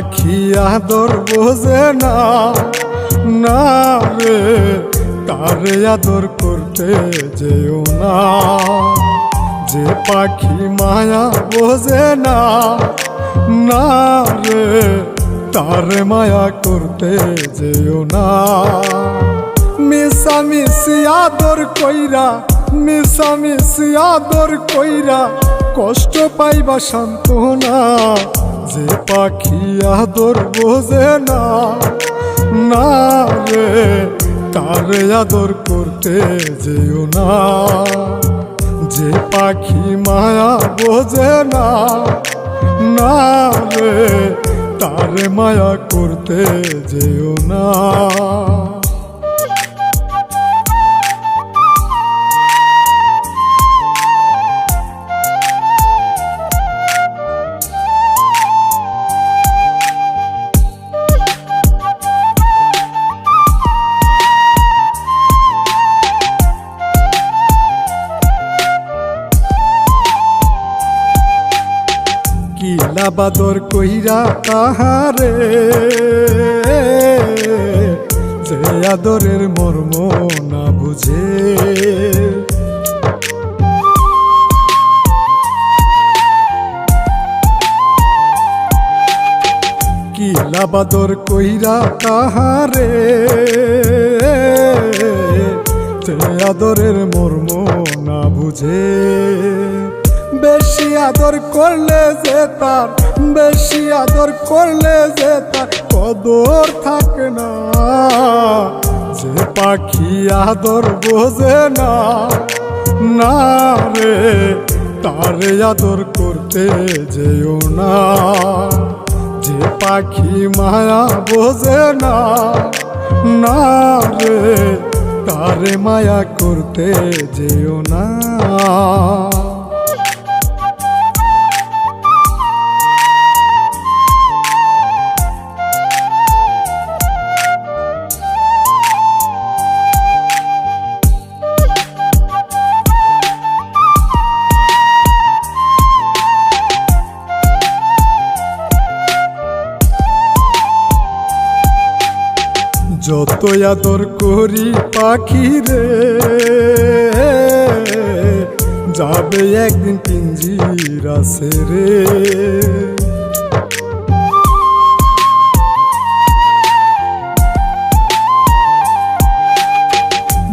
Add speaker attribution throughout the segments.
Speaker 1: পাখি আদর বোঝে না, না রে তারে আদর করতে যেও না। যে পাখি মায়া বোঝে না, না রে তারে মায়া করতে যেও না। মিশামিশি আদর কইরা, মিশামিশি আদর কইরা কষ্ট পাইবা সান্ত্বনা। যে পাখি আদর বোঝে না, না রে তারে আদর করতে যেও না। যে পাখি মায়া বোঝে না, না রে তারে মায়া করতে যেও না। কিলা বাদর কইরা তাহারে, যে আদরের মর্ম না বুঝে। কিলা বাদর কইরা তাহারে, যে আদরের মর্ম না বুঝে। বেশি আদর করলে যে তার, বেশি আদর করলে যে তার কদর থাকে না। যে পাখি আদর বোঝে না, না রে তারে আদর করতে যেও না। যে পাখি মায়া বোঝে না, না রে তারে মায়া করতে যেও না। যত আদর করি পাখি রে, যাবে একদিন পিঞ্জিরা ছেড়ে।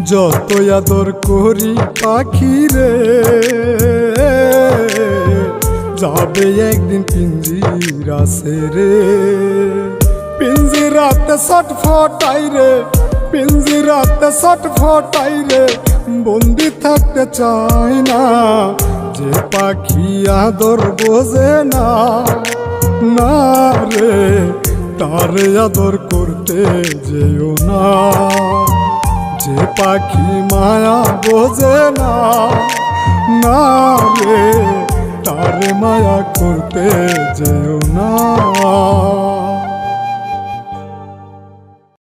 Speaker 1: যত আদর করি পাখি রে, যাবে একদিন পিঞ্জিরা ছেড়ে। পিঞ্জিরাতে ছটফটাই রে, পিঞ্জিরাতে ছটফটাই রে, বন্দি থাকতে চাই না। যে পাখি আদর বোঝে না, না রে তারে আদর করতে যেও না। যে পাখি মায়া বোঝে না, না রে তারে মায়া করতে যেও না।